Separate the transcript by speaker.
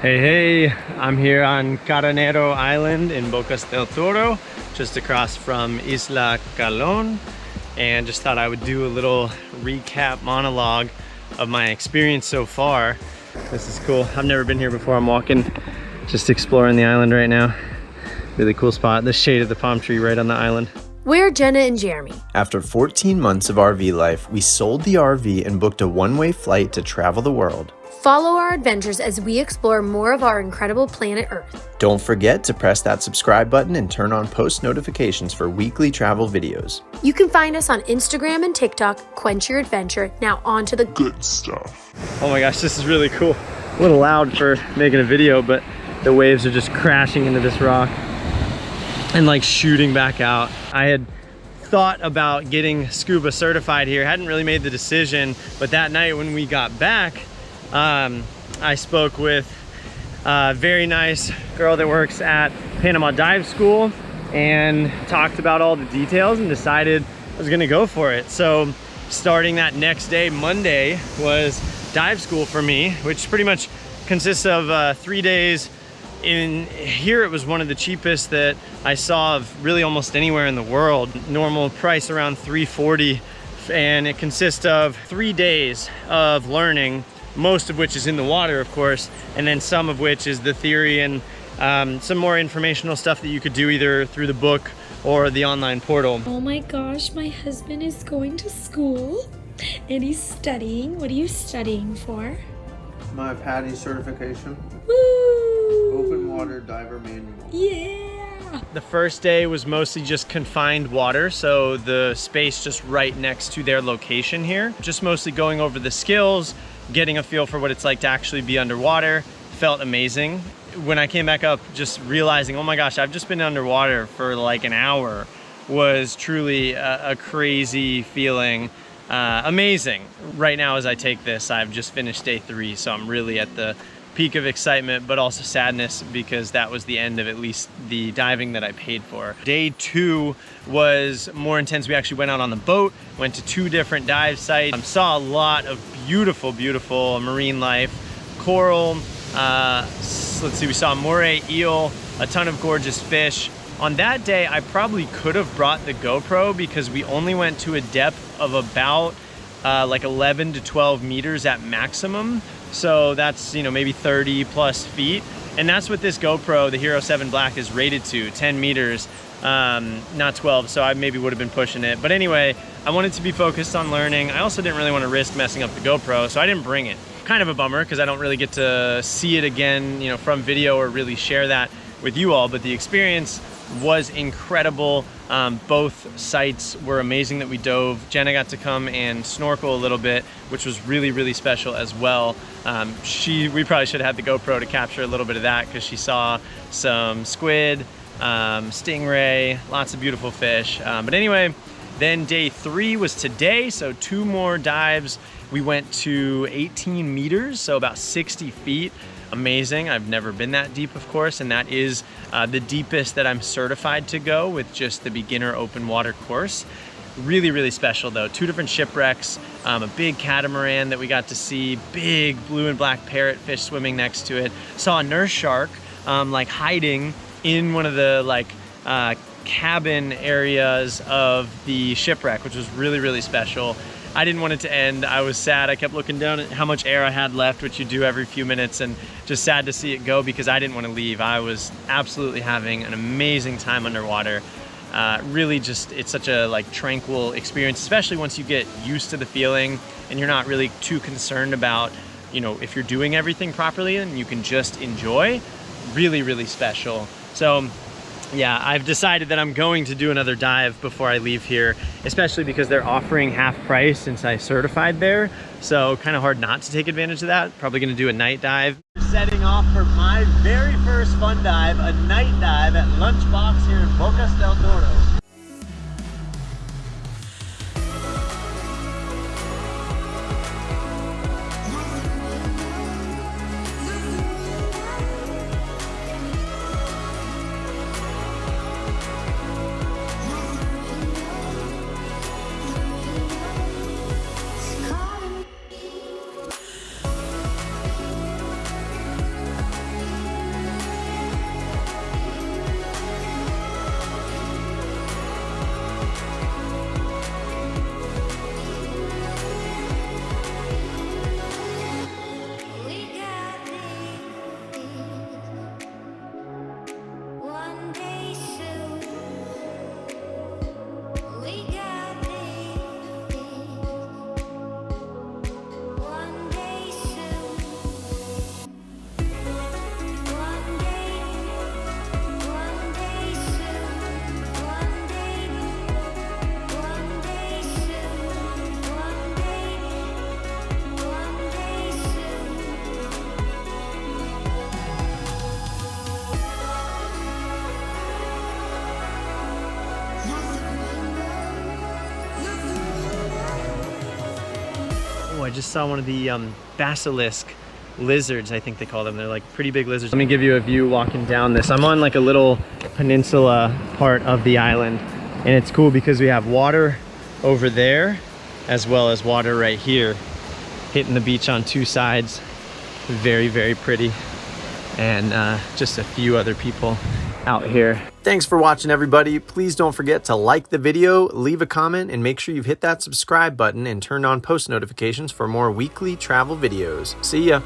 Speaker 1: Hey, I'm here on Carnero Island in Bocas del Toro, just across from Isla Calon, and just thought I would do a little recap monologue of my experience so far. This is cool. I've never been here before. I'm walking, just exploring the island right now. Really cool spot. The shade of the palm tree right on the island.
Speaker 2: We're Jenna and Jeremy.
Speaker 3: After 14 months of RV life, we sold the RV and booked a one-way flight to travel the world.
Speaker 2: Follow our adventures as we explore more of our incredible planet Earth.
Speaker 3: Don't forget to press that subscribe button and turn on post notifications for weekly travel videos.
Speaker 2: You can find us on Instagram and TikTok. Quench your adventure. Now on to the good stuff.
Speaker 1: Oh my gosh, this is really cool. A little loud for making a video, but the waves are just crashing into this rock and like shooting back out. I had thought about getting scuba certified here, hadn't really made the decision, but that night when we got back, I spoke with a very nice girl that works at Panama Dive School and talked about all the details and decided I was gonna go for it. So starting that next day, Monday, was dive school for me, which pretty much consists of 3 days. In here, it was one of the cheapest that I saw of really almost anywhere in the world. Normal price around $340, and it consists of 3 days of learning, most of which is in the water, of course, and then some of which is the theory and some more informational stuff that you could do either through the book or the online portal.
Speaker 4: Oh my gosh, my husband is going to school and he's studying. What are you studying for?
Speaker 3: My PADI certification.
Speaker 4: Woo!
Speaker 3: Open water diver manual.
Speaker 4: Yeah!
Speaker 1: The first day was mostly just confined water, so the space just right next to their location here. Just mostly going over the skills, getting a feel for what it's like to actually be underwater. Felt amazing. When I came back up, just realizing, oh my gosh, I've just been underwater for like an hour, was truly a crazy feeling. Amazing. Right now as I take this, I've just finished day 3, so I'm really at the peak of excitement, but also sadness because that was the end of at least the diving that I paid for. Day 2 was more intense. We actually went out on the boat, went to 2 different dive sites, saw a lot of beautiful, beautiful marine life, coral, let's see, we saw moray, eel, a ton of gorgeous fish. On that day, I probably could have brought the GoPro because we only went to a depth of about like 11 to 12 meters at maximum. So that's, you know, maybe 30 plus feet. And that's what this GoPro, the Hero 7 Black, is rated to, 10 meters, not 12. So I maybe would have been pushing it. But anyway, I wanted to be focused on learning. I also didn't really want to risk messing up the GoPro, so I didn't bring it. Kind of a bummer because I don't really get to see it again, you know, from video or really share that with you all. But the experience was incredible. Both sites were amazing that we dove. Jenna got to come and snorkel a little bit, which was really, really special as well. We probably should have had the GoPro to capture a little bit of that because she saw some squid, stingray, lots of beautiful fish. But anyway, then day 3 was today, so 2 more dives. We went to 18 meters, so about 60 feet. Amazing. I've never been that deep, of course, and that is the deepest that I'm certified to go with just the beginner open water course. Really, really special though. 2 different shipwrecks, a big catamaran that we got to see, big blue and black parrotfish swimming next to it. Saw a nurse shark like hiding in one of the like cabin areas of the shipwreck, which was really, really special. I didn't want it to end. I was sad. I kept looking down at how much air I had left, which you do every few minutes, and just sad to see it go because I didn't want to leave. I was absolutely having an amazing time underwater. Really just, it's such a like tranquil experience, especially once you get used to the feeling and you're not really too concerned about, you know, if you're doing everything properly and you can just enjoy. Really, really special. So yeah, I've decided that I'm going to do another dive before I leave here, especially because they're offering half price since I certified there. So kind of hard not to take advantage of that. Probably gonna do a night dive. Setting off for my very first fun dive, a night dive at Lunchbox here in Bocas del Toro. just saw one of the basilisk lizards, I think they call them. They're like pretty big lizards. Let me give you a view walking down this. I'm on like a little peninsula part of the island, and it's cool because we have water over there as well as water right here hitting the beach on two sides. Very, very pretty. And just a few other people out here.
Speaker 3: Thanks for watching, everybody. Please don't forget to like the video, leave a comment, and make sure you've hit that subscribe button and turned on post notifications for more weekly travel videos. See ya.